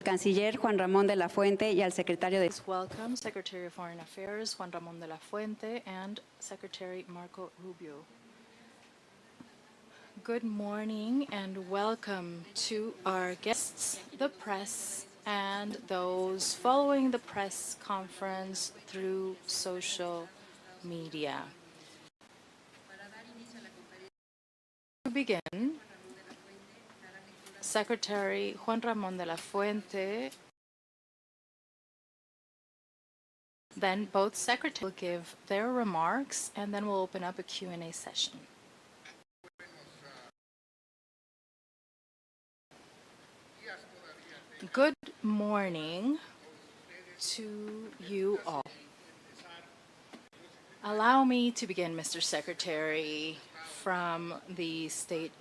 Canciller Juan Ramón de la Fuente y al secretario de... Welcome Secretary of Foreign Affairs Juan Ramón de la Fuente and Secretary Marco Rubio. Good morning and welcome to our guests, the press, and those following the press conference through social media. To begin, Secretary Juan Ramón de la Fuente, then both secretaries will give their remarks, and then we'll open up a Q&A session. Good morning to you all. Allow me to begin, Mr. Secretary, from the State,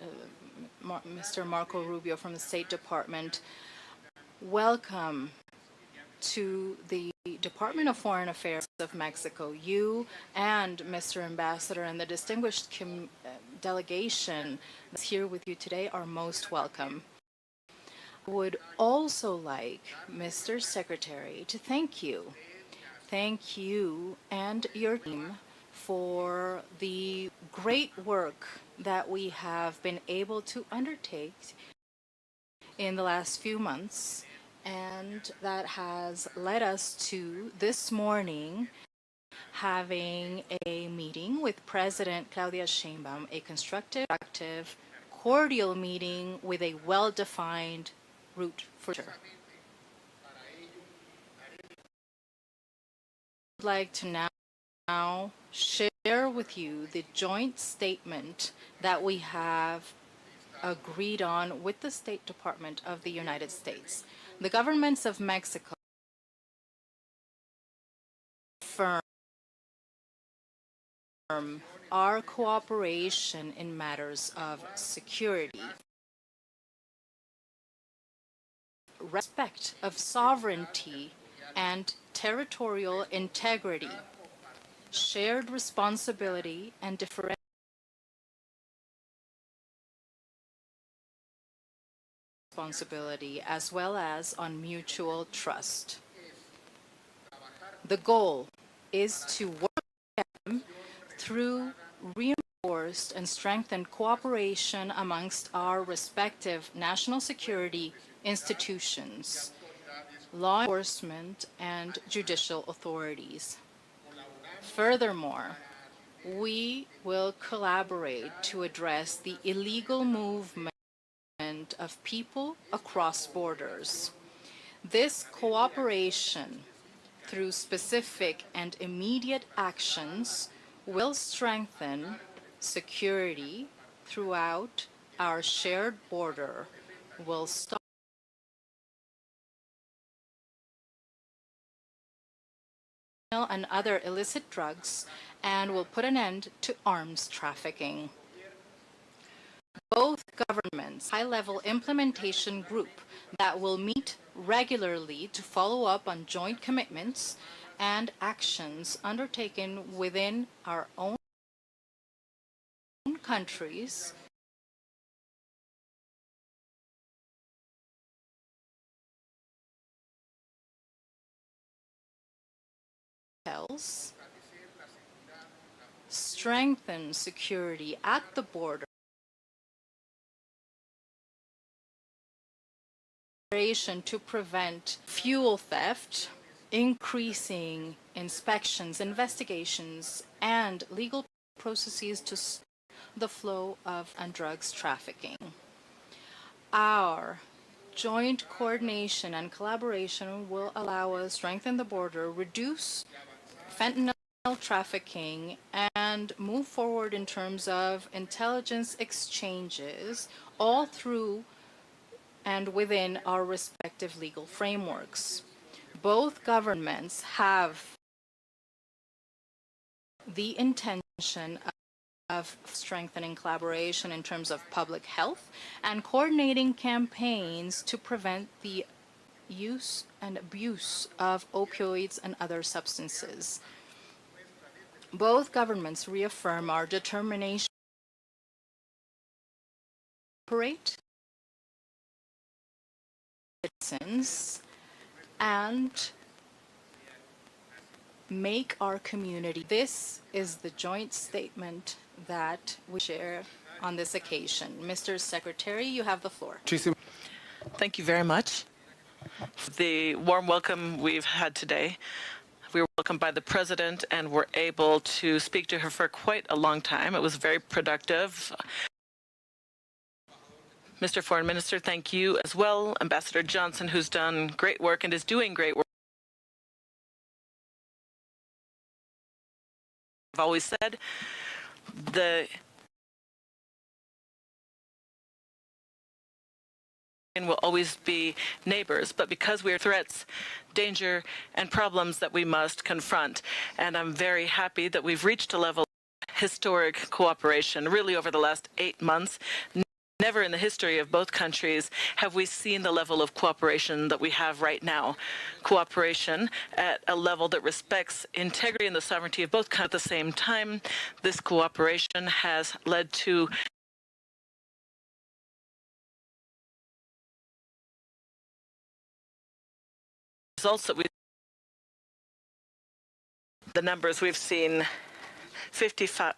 Mr. Marco Rubio from the State Department. Welcome to the Department of Foreign Affairs of Mexico. You and Mr. Ambassador and the distinguished delegation that's here with you today are most welcome. I would also like, Mr. Secretary, to thank you. Thank you and your team for the great work that we have been able to undertake in the last few months, and that has led us to this morning having a meeting with President Claudia Sheinbaum, a constructive, active, cordial meeting with a well-defined route for sure. I would like to now share with you the joint statement that we have agreed on with the State Department of the United States. The governments of Mexico affirm our cooperation in matters of security, respect of sovereignty and territorial integrity, shared responsibility and differential responsibility, as well as on mutual trust. The goal is to work with them through reinforced and strengthened cooperation amongst our respective national security institutions, law enforcement, and judicial authorities. Furthermore, we will collaborate to address the illegal movement of people across borders. This cooperation, through specific and immediate actions, will strengthen security throughout our shared border, will stop and other illicit drugs, and will put an end to arms trafficking. Both governments' high-level implementation group that will meet regularly to follow up on joint commitments and actions undertaken within our own countries strengthen security at the border to prevent fuel theft, increasing inspections, investigations, and legal processes to stop the flow of drugs trafficking. Our joint coordination and collaboration will allow us to strengthen the border, reduce fentanyl trafficking, and move forward in terms of intelligence exchanges, all through and within our respective legal frameworks. Both governments have the intention of strengthening collaboration in terms of public health and coordinating campaigns to prevent the use and abuse of opioids and other substances. Both governments reaffirm our determination to operate citizens and make our community. This is the joint statement that we share on this occasion. Mr. Secretary, you have the floor. Thank you very much for the warm welcome we've had today. We were welcomed by the President and were able to speak to her for quite a long time. It was very productive. Mr. Foreign Minister, thank you as well. Ambassador Johnson, who's done great work and is doing great work. I've always said the will always be neighbors, but because we are threats, danger, and problems that we must confront. And I'm very happy that we've reached a level of historic cooperation. Really, over the last 8 months, never in the history of both countries have we seen the level of cooperation that we have right now. Cooperation at a level that respects integrity and the sovereignty of both countries. At the same time, this cooperation has led to results that the numbers we've seen 55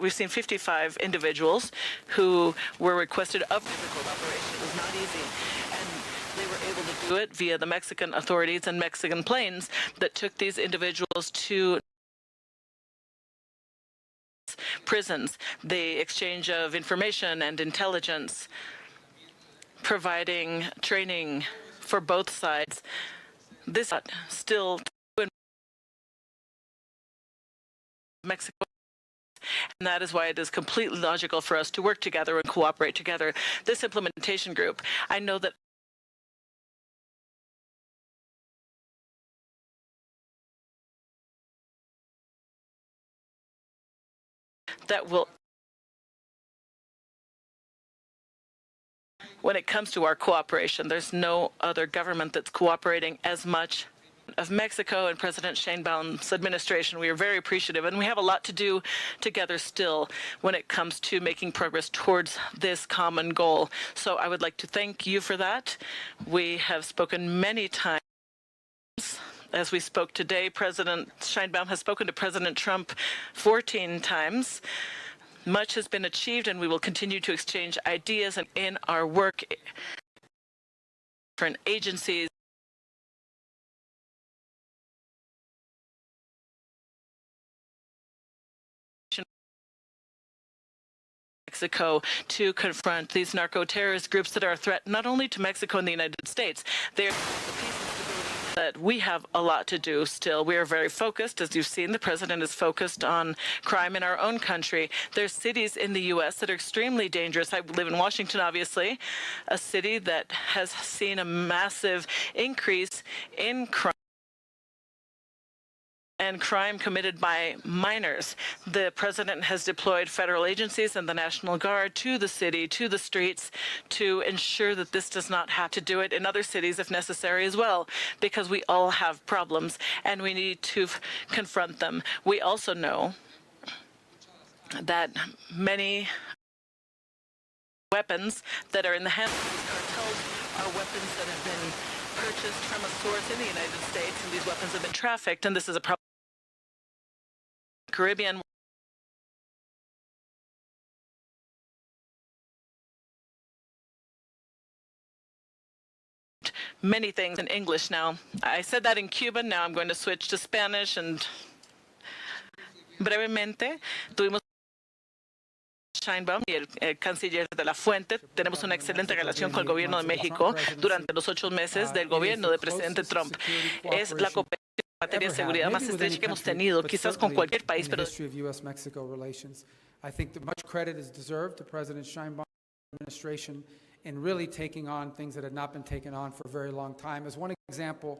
individuals who were requested of difficult operation. It was not easy, and they were able to do it via the Mexican authorities and Mexican planes that took these individuals to prisons. The exchange of information and intelligence, providing training for both sides. This is still in Mexico, and that is why it is completely logical for us to work together and cooperate together. This implementation group, I know that will, when it comes to our cooperation, there's no other government that's cooperating as much of Mexico and President Sheinbaum's administration. We are very appreciative, and we have a lot to do together still when it comes to making progress towards this common goal. So I would like to thank you for that. We have spoken many times. As we spoke today, President Sheinbaum has spoken to President Trump 14 times. Much has been achieved, and we will continue to exchange ideas and in our work. Different agencies Mexico to confront these narco-terrorist groups that are a threat not only to Mexico and the United States. They are the peace and stability that we have a lot to do still. We are very focused. As you've seen, the President is focused on crime in our own country. There's cities in the U.S. that are extremely dangerous. I live in Washington, obviously, a city that has seen a massive increase in crime and crime committed by minors. The President has deployed federal agencies and the National Guard to the city, to the streets, to ensure that this does not have to do it in other cities if necessary as well, because we all have problems and we need to confront them. We also know that many weapons that are in the hands of these cartels are weapons that have been purchased from a source in the United States, and these weapons have been trafficked, and this is a problem. Caribbean many things in English now. I said that in Cuban, now I'm going to switch to Spanish, and brevemente tuvimos Sheinbaum y el canciller de la Fuente. Tenemos una excelente relación con el gobierno de México durante los 8 meses del gobierno del presidente Trump. Es la cooperación en materia de seguridad más estrecha que hemos tenido, quizás con cualquier país, pero I think that much credit is deserved to President Sheinbaum's administration in really taking on things that had not been taken on for a very long time. As one example,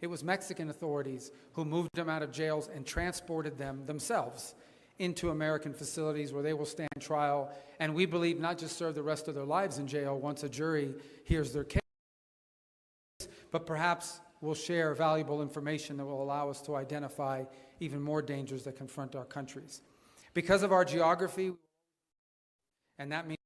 it was Mexican authorities who moved them out of jails and transported them themselves into American facilities where they will stand trial, and we believe not just serve the rest of their lives in jail once a jury hears their case, but perhaps will share valuable information that will allow us to identify even more dangers that confront our countries. Because of our geography, And that means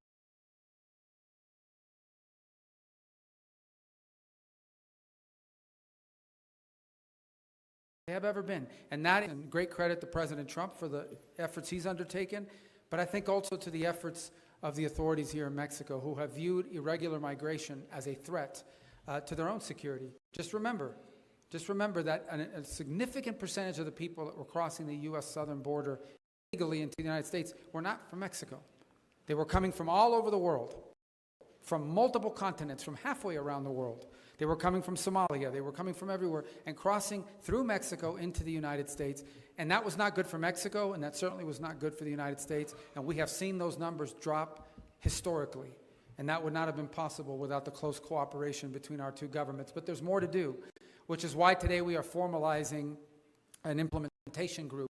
they have ever been. And that is great credit to President Trump for the efforts he's undertaken, but I think also to the efforts of the authorities here in Mexico who have viewed irregular migration as a threat to their own security. Just remember that a significant percentage of the people that were crossing the U.S. southern border illegally into the United States were not from Mexico. They were coming from all over the world, from multiple continents, from halfway around the world. They were coming from Somalia. They were coming from everywhere and crossing through Mexico into the United States. And that was not good for Mexico, and that certainly was not good for the United States. And we have seen those numbers drop historically. And that would not have been possible without the close cooperation between our two governments. But there's more to do, which is why today we are formalizing an implementation group.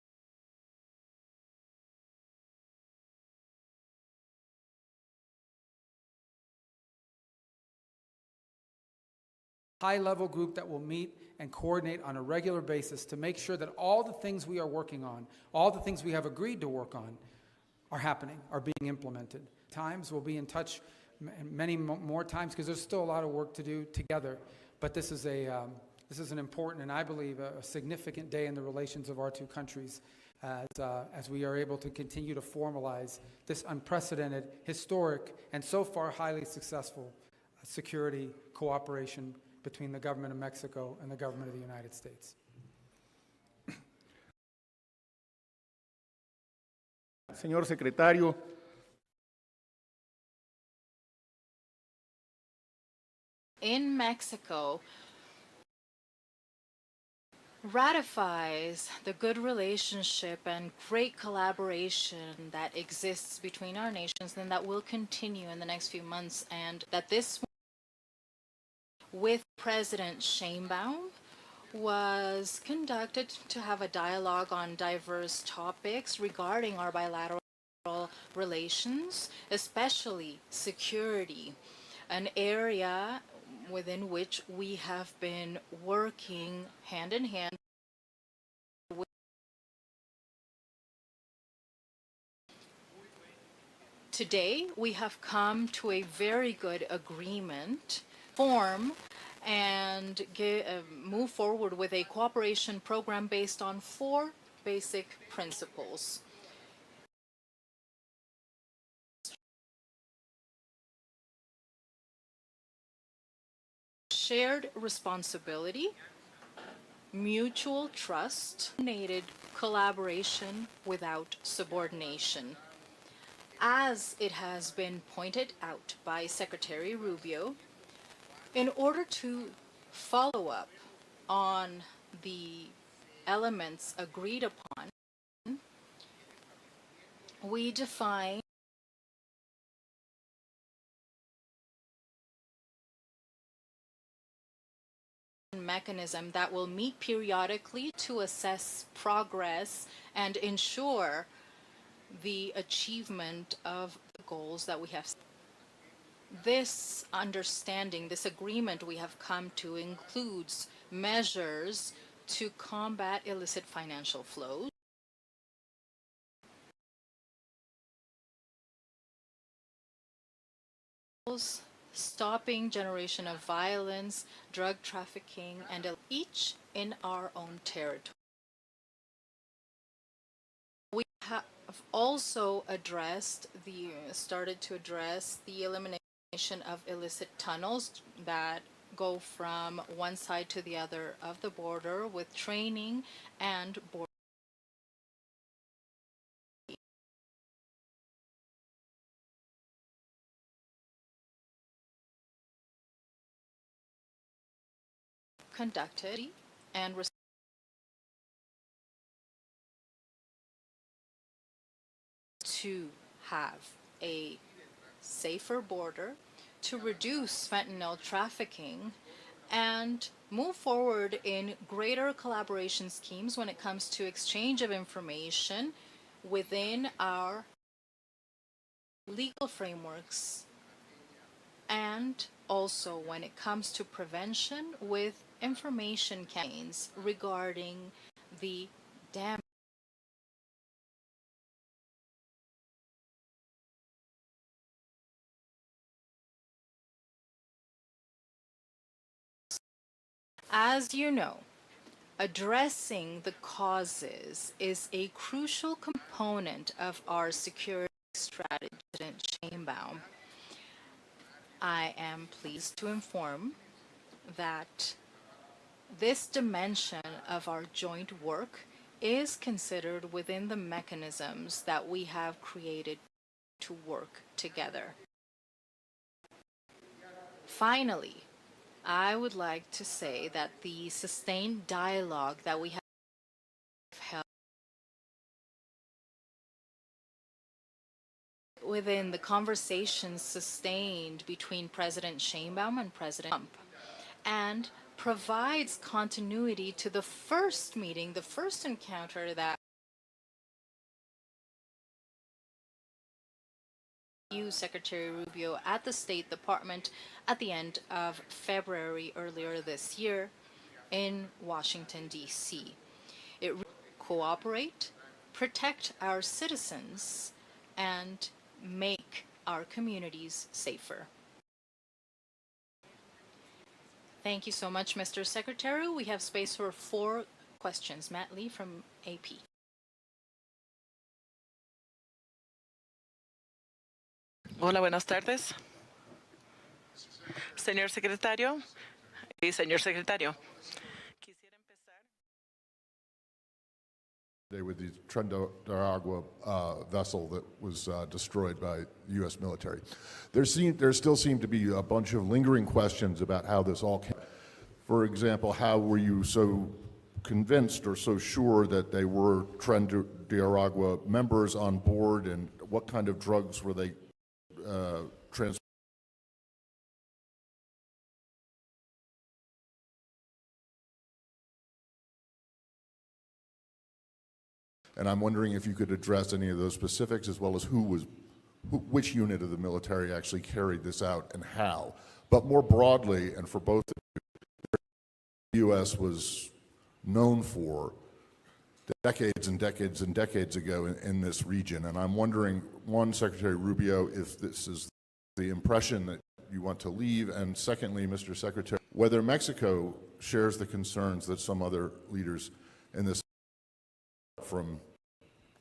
High-level group that will meet and coordinate on a regular basis to make sure that all the things we are working on, all the things we have agreed to work on, are happening, are being implemented. Times we'll be in touch many more times because there's still a lot of work to do together. But this is an important and I believe a significant day in the relations of our two countries as we are able to continue to formalize this unprecedented, historic, and so far highly successful security cooperation between the government of Mexico and the government of the United States. Señor Secretario, in Mexico ratifies the good relationship and great collaboration that exists between our nations and that will continue in the next few months, and that this with President Sheinbaum was conducted to have a dialogue on diverse topics regarding our bilateral relations, especially security, an area within which we have been working hand in hand with. Today, we have come to a very good agreement form and move forward with a cooperation program based on 4 basic principles. Shared responsibility, mutual trust, coordinated collaboration without subordination. As it has been pointed out by Secretary Rubio, in order to follow up on the elements agreed upon, we define a mechanism that will meet periodically to assess progress and ensure the achievement of the goals that we have. This understanding, this agreement we have come to includes measures to combat illicit financial flows, stopping generation of violence, drug trafficking, and each in our own territory. We have also started to address the elimination of illicit tunnels that go from one side to the other of the border with training and border conducted and to have a safer border, to reduce fentanyl trafficking, and move forward in greater collaboration schemes when it comes to exchange of information within our legal frameworks, and also when it comes to prevention with information campaigns regarding the damage As you know, addressing the causes is a crucial component of our security strategy. President Sheinbaum, I am pleased to inform that this dimension of our joint work is considered within the mechanisms that we have created to work together. Finally, I would like to say that the sustained dialogue that we have held within the conversations sustained between President Sheinbaum and President Trump, and provides continuity to the first meeting, the first encounter that Secretary Rubio at the State Department at the end of February earlier this year in Washington, D.C. It cooperate, protect our citizens, and make our communities safer. Thank you so much, Mr. Secretary. We have space for 4 questions. Matt Lee from AP. Hola, buenas tardes. Señor secretario y señor secretario. Quisiera empezar with the Tren de Agua vessel that was destroyed by the U.S. military. There still seem to be a bunch of lingering questions about how this all came. For example, how were you so convinced or so sure that they were Tren de Agua members on board, and what kind of drugs were they transporting? And I'm wondering if you could address any of those specifics, as well as which unit of the military actually carried this out and how. But more broadly, and for both of you, the U.S. was known for decades and decades and decades ago in this region. And I'm wondering, one, Secretary Rubio, if this is the impression that you want to leave, and secondly, Mr. Secretary, whether Mexico shares the concerns that some other leaders in this from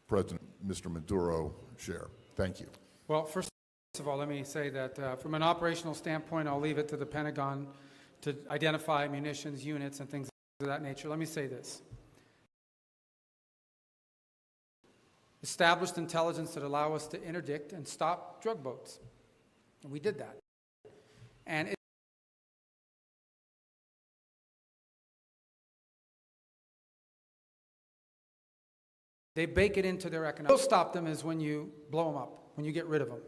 President Mr. Maduro share. Thank you. Well, first of all, let me say that from an operational standpoint, I'll leave it to the Pentagon to identify munitions, units, and things of that nature. Let me say this. Established intelligence that allow us to interdict and stop drug boats. And we did that. And they bake it into their economic. What will stop them is when you blow them up, when you get rid of them.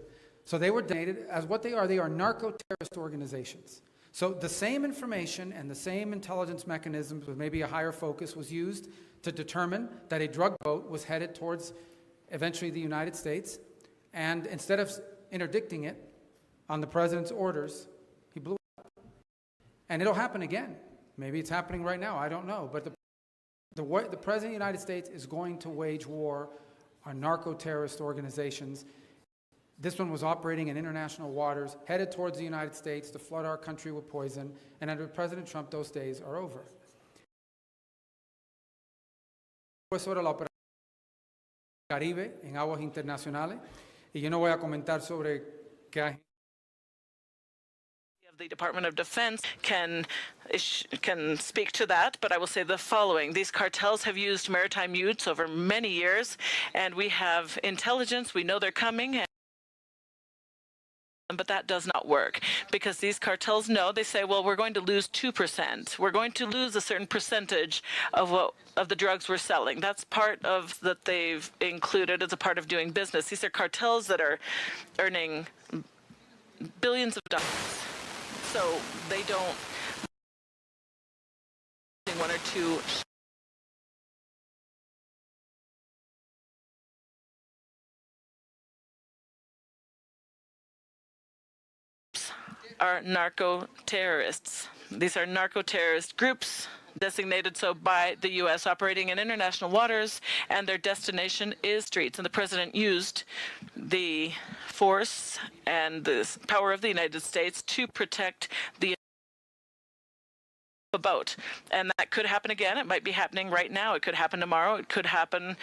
So they were designated as what they are narco-terrorist organizations. So the same information and the same intelligence mechanisms with maybe a higher focus was used to determine that a drug boat was headed towards eventually the United States, and instead of interdicting it on the president's orders, he blew it up. And it'll happen again. Maybe it's happening right now, I don't know. But the president of the United States is going to wage war on narco-terrorist organizations. This one was operating in international waters, headed towards the United States to flood our country with poison, and under President Trump, those days are over. Sobre la operación Caribe en aguas internacionales, y yo no voy a comentar sobre qué hay. The Department of Defense can speak to that, but I will say the following. These cartels have used maritime utes over many years, and we have intelligence. We know they're coming. But that does not work, because these cartels know, they say, well, we're going to lose 2%. We're going to lose a certain percentage of the drugs we're selling. That's part of that they've included as a part of doing business. These are cartels that are earning billions of dollars. So they don't one or two are narco-terrorists. These are narco-terrorist groups designated so by the U.S. operating in international waters, and their destination is streets. And the president used the force and the power of the United States to protect the about. And that could happen again. It might be happening right now. It could happen tomorrow. It could happen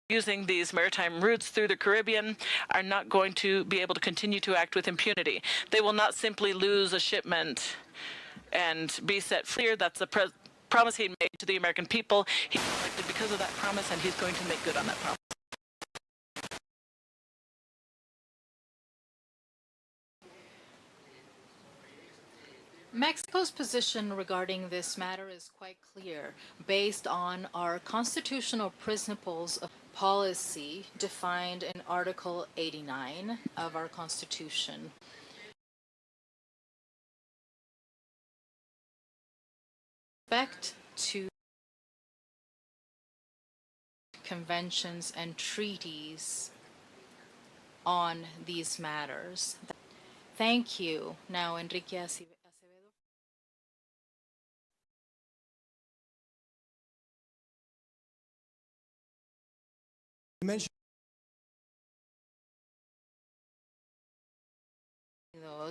using these maritime routes through the Caribbean are not going to be able to continue to act with impunity. They will not simply lose a shipment and be set free. That's the promise he made to the American people. He was elected because of that promise, and he's going to make good on that promise. Mexico's position regarding this matter is quite clear, based on our constitutional principles of policy defined in Article 89 of our Constitution. Respect to conventions and treaties on these matters. Thank you. Now, Enrique Acevedo.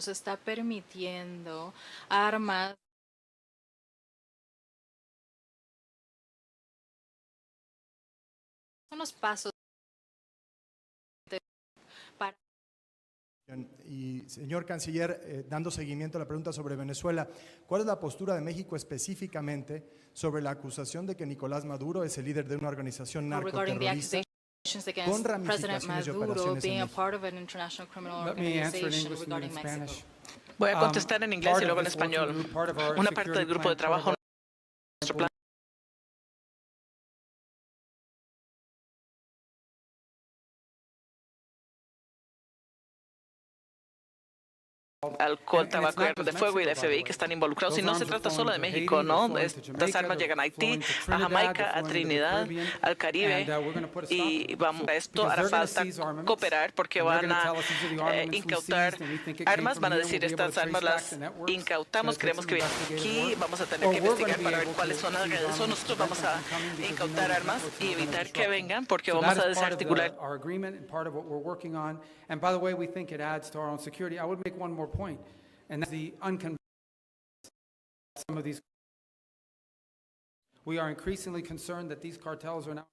Se está permitiendo armas son los pasos para. Y señor canciller, dando seguimiento a la pregunta sobre Venezuela, ¿cuál es la postura de México específicamente sobre la acusación de que Nicolás Maduro es el líder de una organización narcoterrorista con ramificaciones y operaciones en México? Let me answer in English and then in Spanish. Voy a contestar en inglés y luego en español. Una parte del grupo de trabajo, nuestro plan alcohol, tabaco y armas de fuego y el FBI que están involucrados. Y no se trata solo de México, ¿no? Estas armas llegan a Haití, a Jamaica, a Trinidad, al Caribe. Y vamos, esto hará falta cooperar porque van a incautar armas. Van a decir, estas armas las incautamos, creemos que vienen aquí. Vamos a tener que investigar para ver cuáles son las redes. Nosotros vamos a incautar armas y evitar que vengan porque vamos a desarticular. And by the way, we think it adds to our own security. I would make one more point, and that's the unconventional. Some of these, we are increasingly concerned that these cartels are now.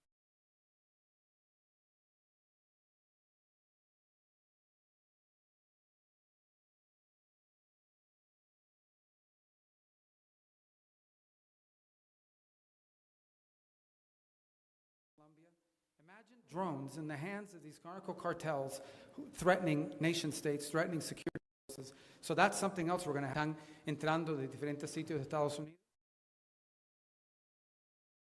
Imagine drones in the hands of these narco cartels threatening nation states, threatening security forces. So that's something else we're going to have entrando de diferentes sitios de Estados Unidos.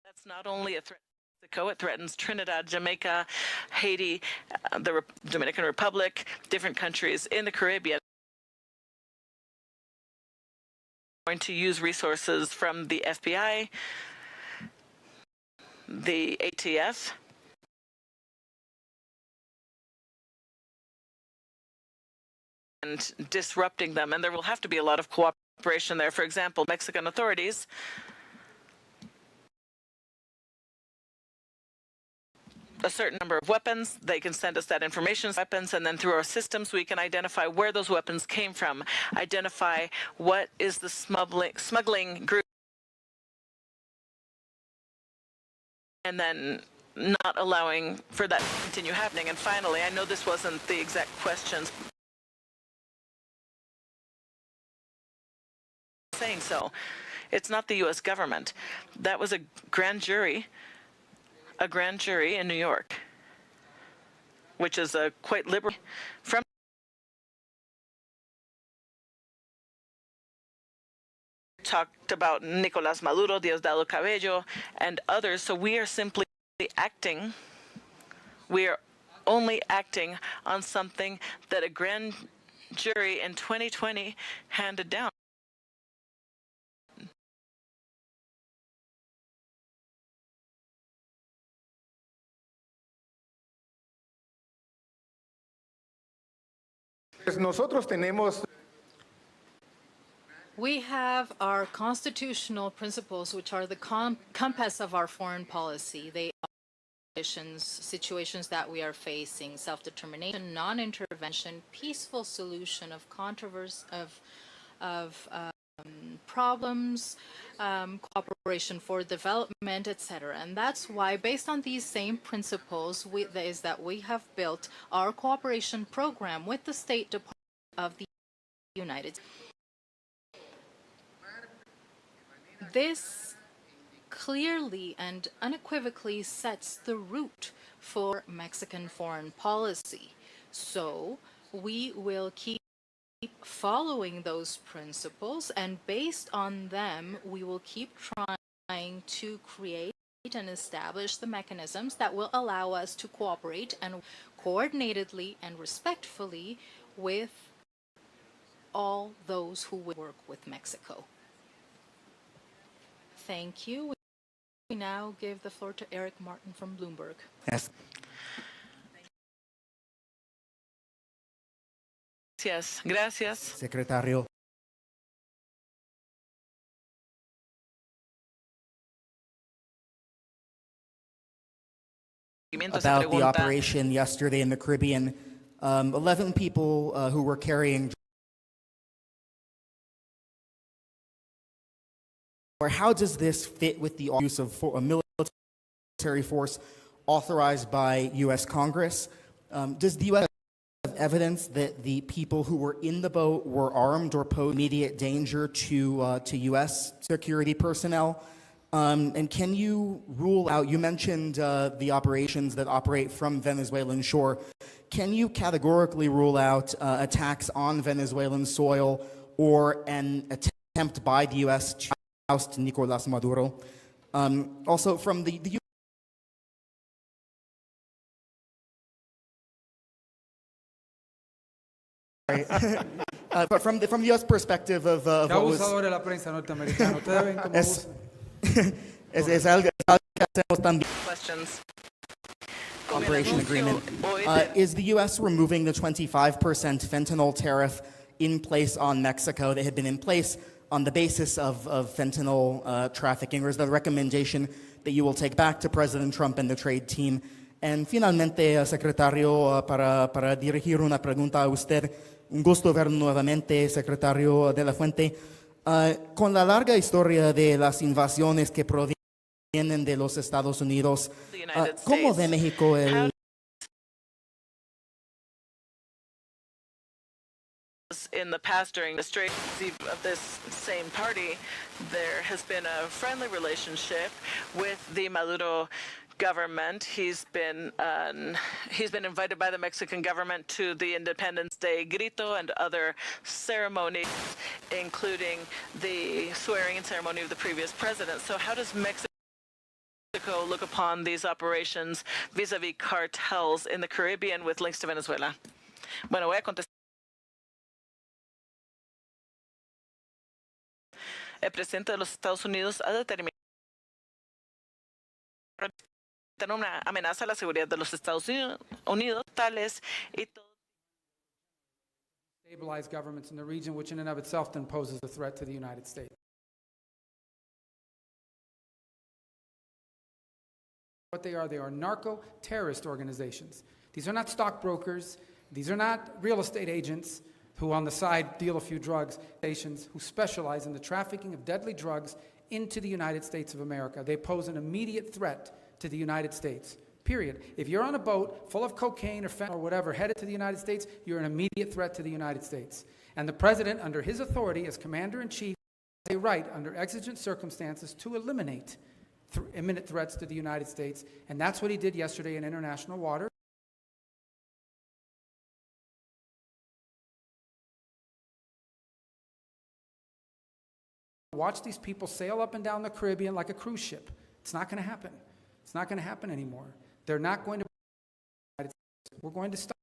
That's not only a threat to Mexico, it threatens Trinidad, Jamaica, Haiti, the Dominican Republic, different countries in the Caribbean. We're going to use resources from the FBI, the ATF, and disrupting them, and there will have to be a lot of cooperation there. For example, Mexican authorities a certain number of weapons, they can send us that information, weapons, and then through our systems we can identify where those weapons came from, identify what is the smuggling group, and then not allowing for that to continue happening. And finally, I know this wasn't the exact questions, saying so. It's not the U.S. government. That was a grand jury in New York, which is a quite liberal from talked about Nicolás Maduro, Diosdado Cabello, and others. So we are simply acting. We are only acting on something that a grand jury in 2020 handed down. Nosotros tenemos. We have our constitutional principles, which are the compass of our foreign policy. They situations that we are facing: self-determination, non-intervention, peaceful solution of controversy, of problems, cooperation for development, etc. And that's why, based on these same principles, is that we have built our cooperation program with the State Department of the United States. This clearly and unequivocally sets the route for Mexican foreign policy. So we will keep following those principles, and based on them, we will keep trying to create and establish the mechanisms that will allow us to cooperate and coordinatedly and respectfully with all those who will work with Mexico. Thank you. We now give the floor to Eric Martin from Bloomberg. Yes. Gracias. Secretario. About the operation yesterday in the Caribbean, 11 people who were carrying. Or how does this fit with the use of a military force authorized by U.S. Congress? Does the U.S. have evidence that the people who were in the boat were armed or posed immediate danger to U.S. security personnel? And can you rule out, you mentioned the operations that operate from Venezuelan shore. Can you categorically rule out attacks on Venezuelan soil or an attempt by the U.S. to oust Nicolás Maduro? Also, from the but from the U.S. perspective of what was Questions. Operation agreement. Is the U.S. removing the 25% fentanyl tariff in place on Mexico that had been in place on the basis of fentanyl trafficking, or is that a recommendation that you will take back to President Trump and the trade team? And finalmente, Secretario, para dirigir una pregunta a usted, un gusto verlo nuevamente, Secretario de la Fuente. Con la larga historia de las invasiones que provienen de los Estados Unidos, ¿cómo ve México el... In the past, during the strategy of this same party, there has been a friendly relationship with the Maduro government. He's been invited by the Mexican government to the Independence Day grito and other ceremonies, including the swearing-in ceremony of the previous president. So how does Mexico look upon these operations vis-a-vis cartels in the Caribbean with links to Venezuela? Bueno, voy a contestar. El presidente de los Estados Unidos ha determinado una amenaza a la seguridad de los Estados Unidos, tales y stabilize governments in the region, which in and of itself then poses a threat to the United States. What they are narco-terrorist organizations. These are not stockbrokers. These are not real estate agents who on the side deal a few drugs, nations who specialize in the trafficking of deadly drugs into the United States of America. They pose an immediate threat to the United States, period. If you're on a boat full of cocaine or fentanyl or whatever headed to the United States, you're an immediate threat to the United States. And the President, under his authority as Commander-in-Chief, has a right under exigent circumstances to eliminate imminent threats to the United States. And that's what he did yesterday in international waters. Watch these people sail up and down the Caribbean like a cruise ship. It's not going to happen. It's not going to happen anymore. They're not going to. We're going to stop.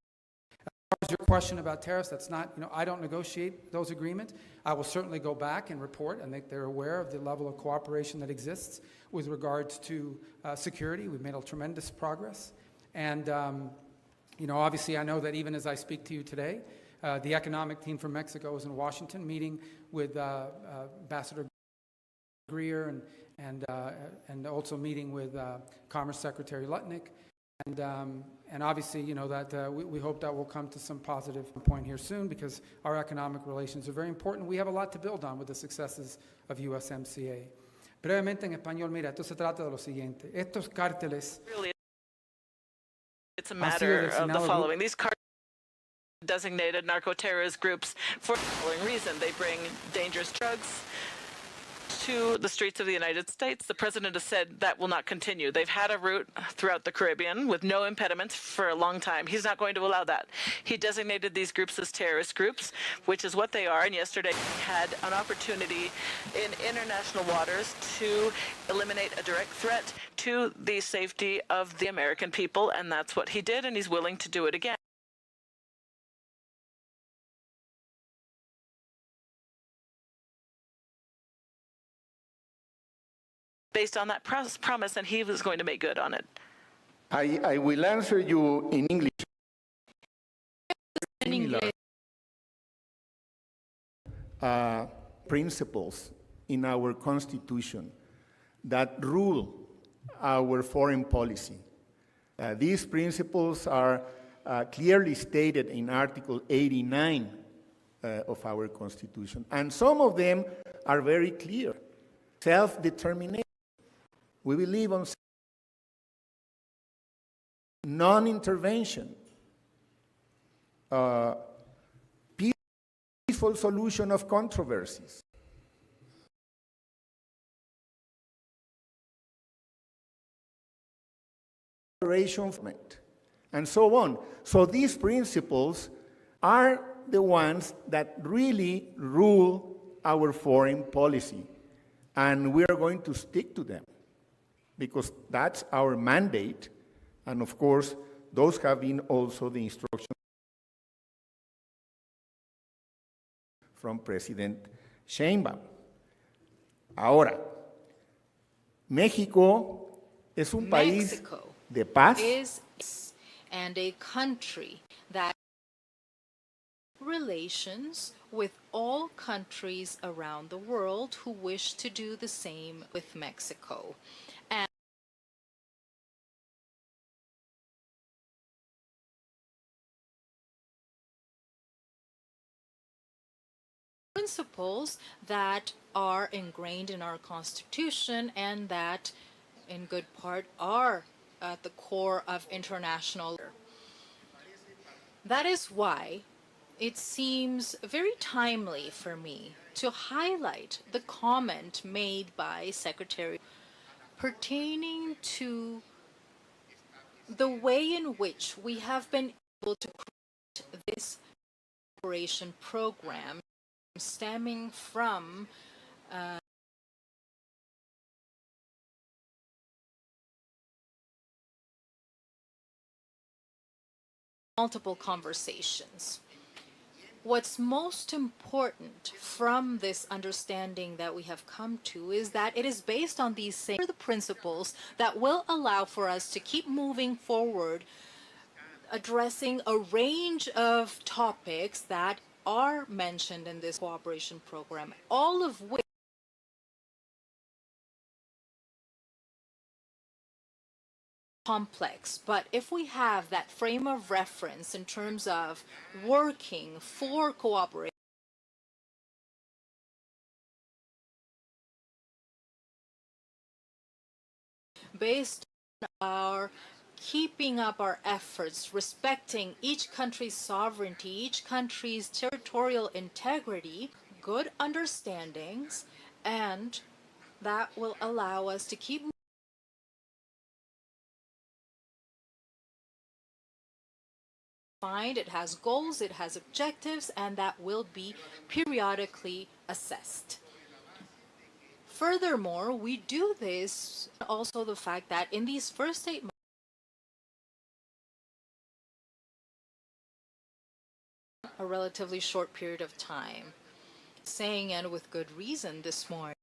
As far as your question about tariffs, that's not, I don't negotiate those agreements. I will certainly go back and report and make they're aware of the level of cooperation that exists with regards to security. We've made a tremendous progress. And, obviously I know that even as I speak to you today, the economic team from Mexico is in Washington meeting with Ambassador Greer and also meeting with Commerce Secretary Lutnick. And obviously, you know, that we hope that we'll come to some positive point here soon, because our economic relations are very important. We have a lot to build on with the successes of USMCA. Brevemente en español, mira, esto se trata de lo siguiente. Estos cárteles... Really, it's a matter of the following. These cartels designated narco-terrorist groups for the following reason. They bring dangerous drugs to the streets of the United States. The president has said that will not continue. They've had a route throughout the Caribbean with no impediments for a long time. He's not going to allow that. He designated these groups as terrorist groups, which is what they are. And yesterday he had an opportunity in international waters to eliminate a direct threat to the safety of the American people. And that's what he did, and he's willing to do it again. Based on that promise, and he was going to make good on it. I will answer you in English. Principles in our Constitution that rule our foreign policy. These principles are clearly stated in Article 89 of our Constitution, and some of them are very clear. Self-determination. We believe on non-intervention, peaceful solution of controversies, and so on. So these principles are the ones that really rule our foreign policy, and we are going to stick to them, because that's our mandate, and of course, those have been also the instructions from President Sheinbaum. Ahora, México es un país de paz. And a country that relations with all countries around the world who wish to do the same with Mexico. And principles that are ingrained in our Constitution and that, in good part, are at the core of international law. That is why it seems very timely for me to highlight the comment made by Secretary pertaining to the way in which we have been able to create this cooperation program stemming from multiple conversations. What's most important from this understanding that we have come to is that it is based on these same principles that will allow for us to keep moving forward, addressing a range of topics that are mentioned in this cooperation program, all of which complex. But if we have that frame of reference in terms of working for cooperation, based on our keeping up our efforts, respecting each country's sovereignty, each country's territorial integrity, good understandings, and that will allow us to keep it has goals, it has objectives, and that will be periodically assessed. Furthermore, we do this also the fact that in these first 8 months, a relatively short period of time, saying, and with good reason this morning,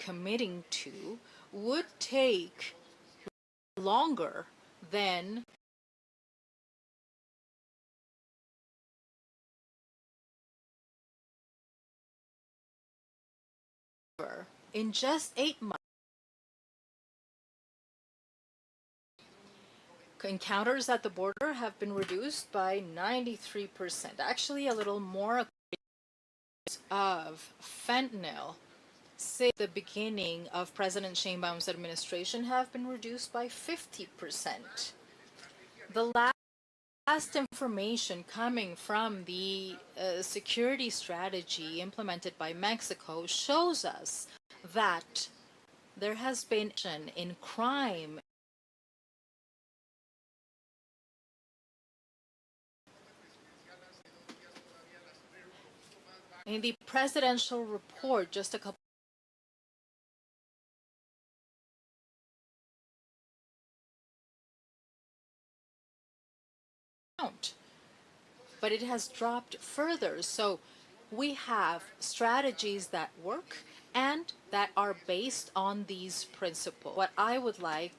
committing to would take longer than in just 8 months, encounters at the border have been reduced by 93%. Actually, a little more of fentanyl since the beginning of President Sheinbaum's administration have been reduced by 50%. The last information coming from the security strategy implemented by Mexico shows us that there has been in crime in the presidential report just a couple but it has dropped further. So we have strategies that work and that are based on these principles. What I would like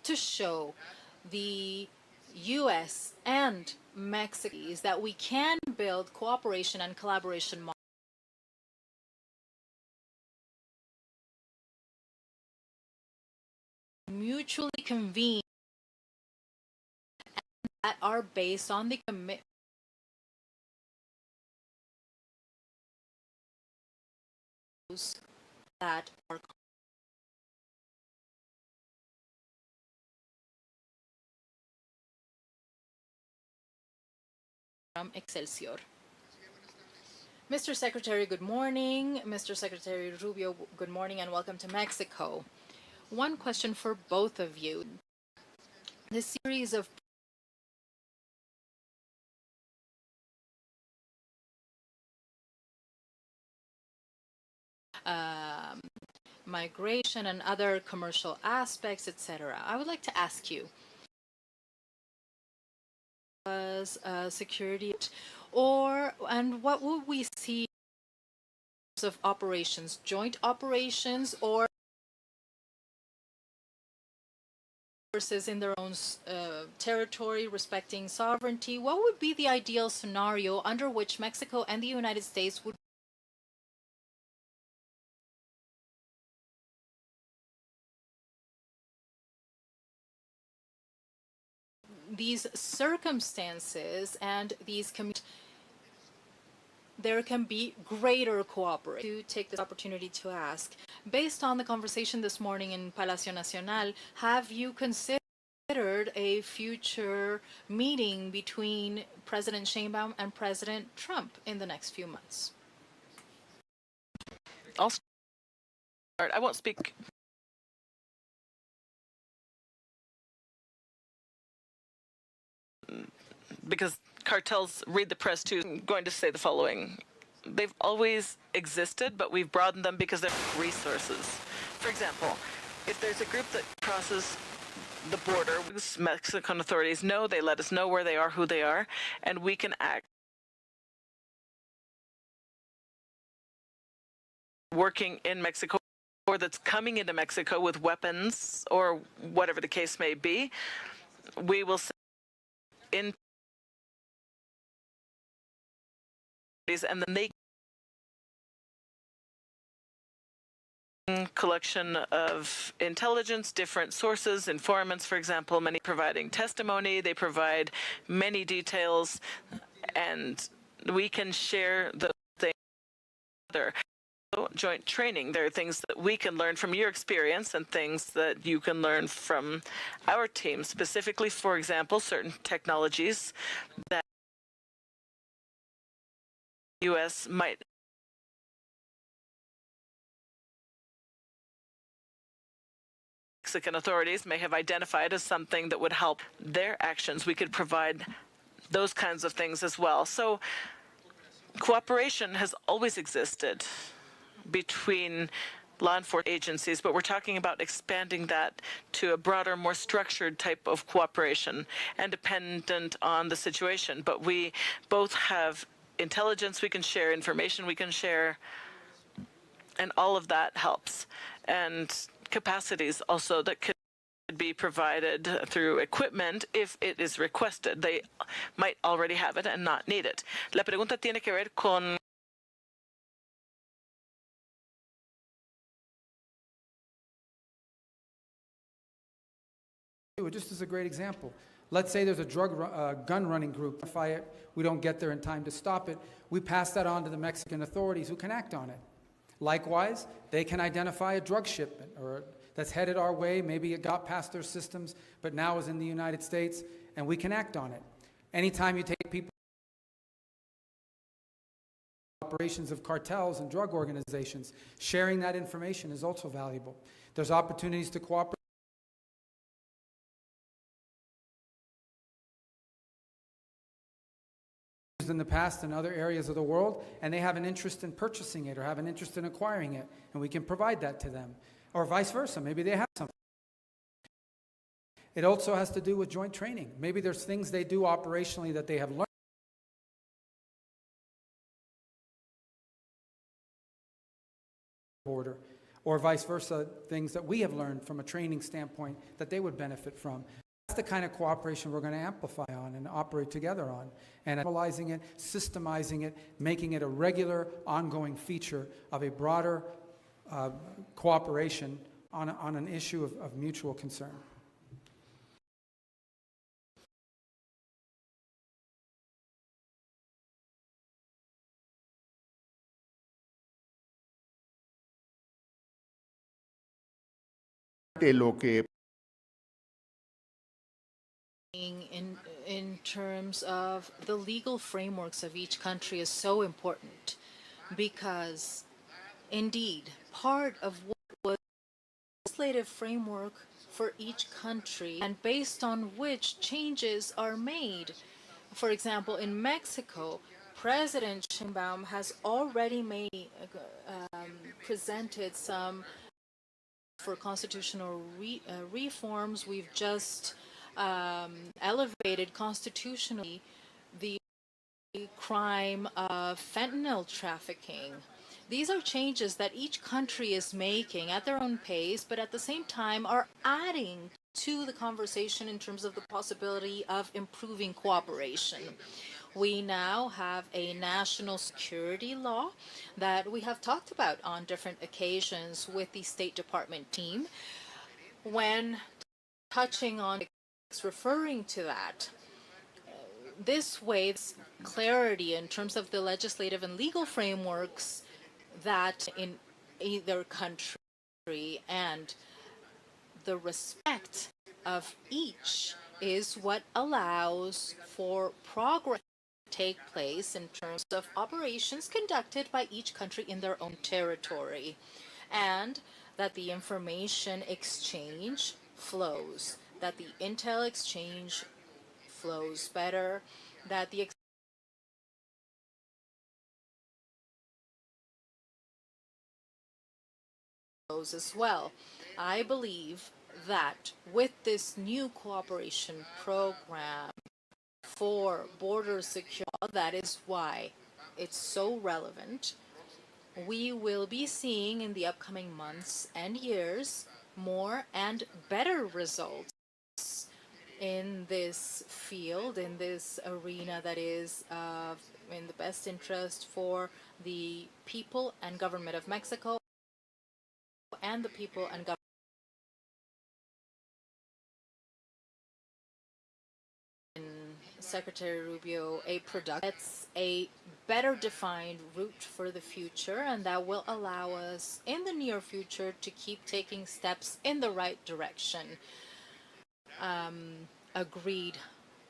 to show the U.S. and Mexico is that we can build cooperation and collaboration models mutually convened and that are based on the commitment that are from Excelsior. Mr. Secretary, good morning. Mr. Secretary Rubio, good morning and welcome to Mexico. One question for both of you. The series of migration and other commercial aspects, etc. I would like to ask you, as security, and what would we see of operations, joint operations, or forces in their own territory, respecting sovereignty? What would be the ideal scenario under which Mexico and the United States would these circumstances and these there can be greater cooperation. To take this opportunity to ask, based on the conversation this morning in Palacio Nacional, have you considered a future meeting between President Sheinbaum and President Trump in the next few months? I'll start. I won't speak because cartels read the press too. I'm going to say the following. They've always existed, but we've broadened them because they're resources. For example, if there's a group that crosses the border, Mexican authorities know, they let us know where they are, who they are, and we can act. Working in Mexico, or that's coming into Mexico with weapons or whatever the case may be, we will send in and then they collection of intelligence, different sources, informants, for example, many providing testimony, they provide many details, and we can share those things together. Joint training, there are things that we can learn from your experience and things that you can learn from our team, specifically, for example, certain technologies that the U.S. might Mexican authorities may have identified as something that would help their actions. We could provide those kinds of things as well. So cooperation has always existed between law enforcement agencies, but we're talking about expanding that to a broader, more structured type of cooperation and dependent on the situation. But we both have intelligence we can share, information we can share, and all of that helps. And capacities also that could be provided through equipment if it is requested. They might already have it and not need it. La pregunta tiene que ver con just as a great example. Let's say there's a gun running group. We don't get there in time to stop it. We pass that on to the Mexican authorities who can act on it. Likewise, they can identify a drug shipment or that's headed our way. Maybe it got past their systems, but now is in the United States, and we can act on it. Anytime you take people operations of cartels and drug organizations, sharing that information is also valuable. There's opportunities to cooperate in the past in other areas of the world, and they have an interest in purchasing it or have an interest in acquiring it, and we can provide that to them. Or vice versa, maybe they have something. It also has to do with joint training. Maybe there's things they do operationally that they have learned border, or vice versa, things that we have learned from a training standpoint that they would benefit from. That's the kind of cooperation we're going to amplify on and operate together on, and analyzing it, systemizing it, making it a regular, ongoing feature of a broader cooperation on an issue of mutual concern. De lo que in terms of the legal frameworks of each country is so important, because indeed part of what was the legislative framework for each country and based on which changes are made. For example, in Mexico, President Sheinbaum has already presented some for constitutional reforms. We've just elevated constitutionally the crime of fentanyl trafficking. These are changes that each country is making at their own pace, but at the same time are adding to the conversation in terms of the possibility of improving cooperation. We now have a national security law that we have talked about on different occasions with the State Department team. When touching on referring to that, this way, clarity in terms of the legislative and legal frameworks that in either country, and the respect of each is what allows for progress to take place in terms of operations conducted by each country in their own territory, and that the information exchange flows, that the intel exchange flows better, that the flows as well. I believe that with this new cooperation program for border security, that is why it's so relevant. We will be seeing in the upcoming months and years more and better results in this field, in this arena that is in the best interest for the people and government of Mexico and the people and government. Secretary Rubio, that's a better defined route for the future, and that will allow us in the near future to keep taking steps in the right direction, agreed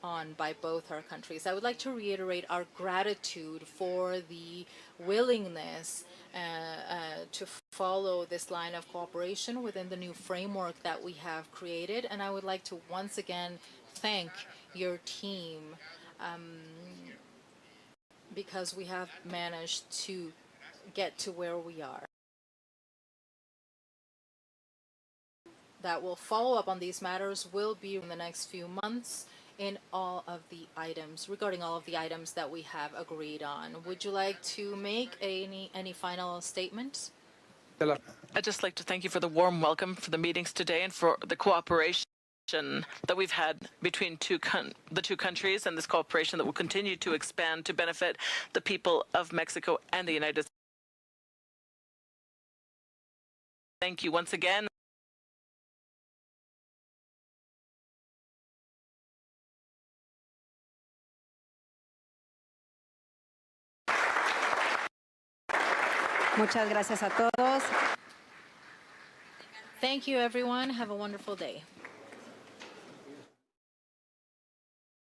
on by both our countries. I would like to reiterate our gratitude for the willingness to follow this line of cooperation within the new framework that we have created, and I would like to once again thank your team because we have managed to get to where we are. That will follow up on these matters will be in the next few months in all of the items, regarding all of the items that we have agreed on. Would you like to make any final statements? I'd just like to thank you for the warm welcome for the meetings today and for the cooperation that we've had between the two countries, and this cooperation that will continue to expand to benefit the people of Mexico and the United States. Thank you once again. Muchas gracias a todos. Thank you, everyone. Have a wonderful day.